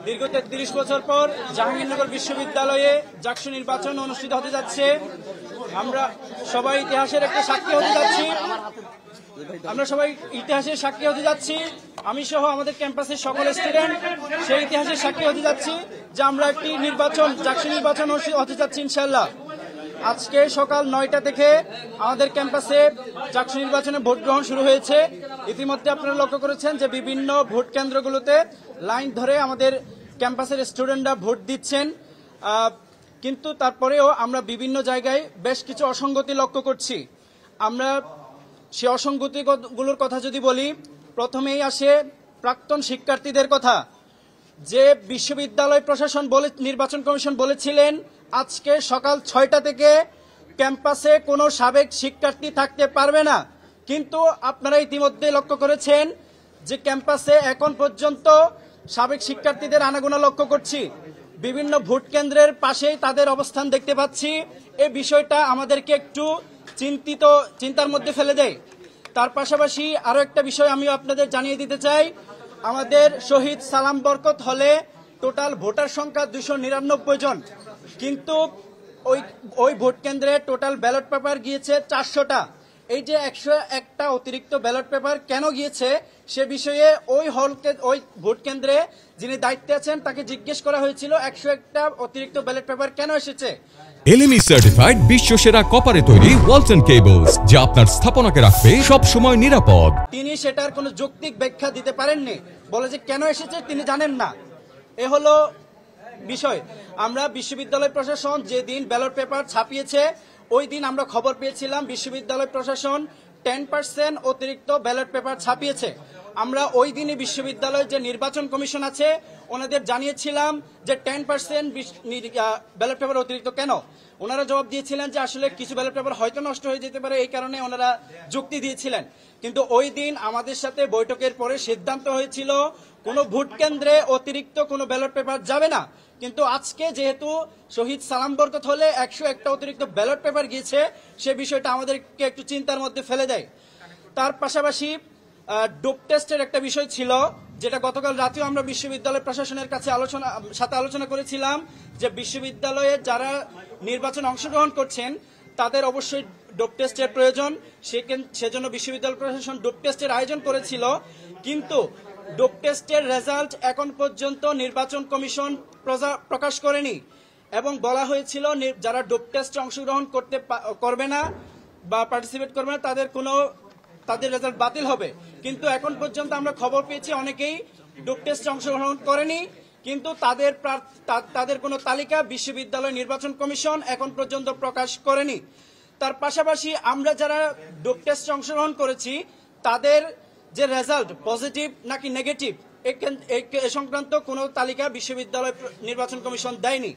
দীর্ঘ ৩৩ বছর পর জাহাঙ্গীরনগর বিশ্ববিদ্যালয়ে জাকসু নির্বাচন অনুষ্ঠিত হতে যাচ্ছে। আমরা সবাই ইতিহাসের একটা সাক্ষী হতে যাচ্ছি। আমি সহ আমাদের ক্যাম্পাসের সকল স্টুডেন্ট সেই ইতিহাসের সাক্ষী হতে যাচ্ছি যে আমরা একটি জাকসু নির্বাচন হতে যাচ্ছি ইনশাআল্লাহ। আজকে সকাল ৯টা থেকে আমাদের ক্যাম্পাসে জাকসু নির্বাচনে ভোট গ্রহণ শুরু হয়েছে। ইতিমধ্যে আপনারা লক্ষ্য করেছেন যে বিভিন্ন ভোট কেন্দ্রগুলোতে লাইন ধরে আমাদের ক্যাম্পাসের স্টুডেন্টরা ভোট দিচ্ছেন, কিন্তু তারপরেও আমরা বিভিন্ন জায়গায় বেশ কিছু অসঙ্গতি লক্ষ্য করছি। আমরা সে অসঙ্গতিগুলোর কথা যদি বলি, প্রথমেই আসে প্রাক্তন শিক্ষার্থীদের কথা। যে বিশ্ববিদ্যালয় প্রশাসন নির্বাচন কমিশন বলেছিলেন আজকে সকাল ৬টা থেকে ক্যাম্পাসে কোনো সাবেক শিক্ষার্থী থাকতে পারবে না, কিন্তু আপনারা ইতিমধ্যে লক্ষ্য করেছেন যে ক্যাম্পাসে এখন পর্যন্ত সাবেক শিক্ষার্থীদের আনাগোনা লক্ষ্য করছি। বিভিন্ন ভোট কেন্দ্রের পাশেই তাদের অবস্থান দেখতে পাচ্ছি। এই বিষয়টা আমাদেরকে একটু চিন্তার মধ্যে ফেলে দেয়। তার পাশাপাশি আরো একটা বিষয় আমি আপনাদের জানিয়ে দিতে চাই, আমাদের শহীদ সালাম বরকত হলে টোটাল ভোটার সংখ্যা 299 জন, কিন্তু ওই ভোট কেন্দ্রে টোটাল ব্যালট পেপার গিয়েছে 400টা। এই যে 101টা অতিরিক্ত ব্যালট পেপার কেন গিয়েছে সে বিষয়ে ওই ভোট কেন্দ্রে যিনি দায়িত্বে আছেন তাকে জিজ্ঞেস করা হয়েছিল 101টা অতিরিক্ত ব্যালট পেপার কেন এসেছে। এলএমই সার্টিফাইড বিশ্বসেরা কপারে তৈরি ওয়ালস এন্ড কেবলস, যা আপনার স্থাপনাকে রাখবে সব সময় নিরাপদ। তিনি সেটার কোনো যৌক্তিক ব্যাখ্যা দিতে পারেননি, বলে যে কেন এসেছে তিনি জানেন না। এ হলো বিষয়। আমরা বিশ্ববিদ্যালয় প্রশাসন যেদিন ব্যালট পেপার ছাপিয়েছে ওই দিন আমরা খবর পেয়েছিলাম বিশ্ববিদ্যালয় প্রশাসন 10% অতিরিক্ত ব্যালট পেপার ছাপিয়েছে। আমরা ওই দিনই বিশ্ববিদ্যালয়ের যে নির্বাচন কমিশন আছে ওনাদের জানিয়েছিলাম যে 10% ব্যালট পেপার অতিরিক্ত কেন। ওনারা জবাব দিয়েছিলেন যে আসলে কিছু ব্যালট পেপার হয়তো নষ্ট হয়ে যেতে পারে, এই কারণে ওনারা যুক্তি দিয়েছিলেন। কিন্তু ওই দিন আমাদের সাথে বৈঠকের পরে সিদ্ধান্ত হয়েছিল কোনো ভোট কেন্দ্রে অতিরিক্ত কোনো ব্যালট পেপার যাবে না। কিন্তু আজকে যেহেতু শহীদ সালাম বরকত হলে 101টা অতিরিক্ত ব্যালট পেপার গিয়েছে, সে বিষয়টা আমাদেরকে একটু চিন্তার মধ্যে ফেলে দেয়। তার পাশাপাশি ডোপ টেস্টের একটা বিষয় ছিল, যেটা গতকাল রাতেও আমরা বিশ্ববিদ্যালয় প্রশাসনের কাছে আলোচনা করেছিলাম যে বিশ্ববিদ্যালয়ে যারা নির্বাচনে অংশগ্রহণ করছেন তাদের অবশ্যই ডোপ টেস্টের প্রয়োজন। সেজন্য বিশ্ববিদ্যালয় প্রশাসন ডোপ টেস্টের আয়োজন করেছিল, কিন্তু ডোপ টেস্টের রেজাল্ট এখন পর্যন্ত নির্বাচন কমিশন প্রকাশ করেনি এবং বলা হয়েছিল যারা ডোপ টেস্টে অংশগ্রহণ করবে না বা পার্টিসিপেট করবে না তাদের রেজাল্ট বাতিল হবে। কিন্তু এখন পর্যন্ত আমরা খবর পেয়েছি অনেকেই ডোপ টেস্টে অংশগ্রহণ করেনি, কিন্তু তাদের কোনো তালিকা বিশ্ববিদ্যালয় নির্বাচন কমিশন এখন পর্যন্ত প্রকাশ করেনি। তার পাশাপাশি আমরা যারা ডোপ টেস্টে অংশগ্রহণ করেছি তাদের যে রেজাল্ট পজিটিভ নাকি নেগেটিভ এ সংক্রান্ত কোনো তালিকা বিশ্ববিদ্যালয় নির্বাচন কমিশন দেয়নি।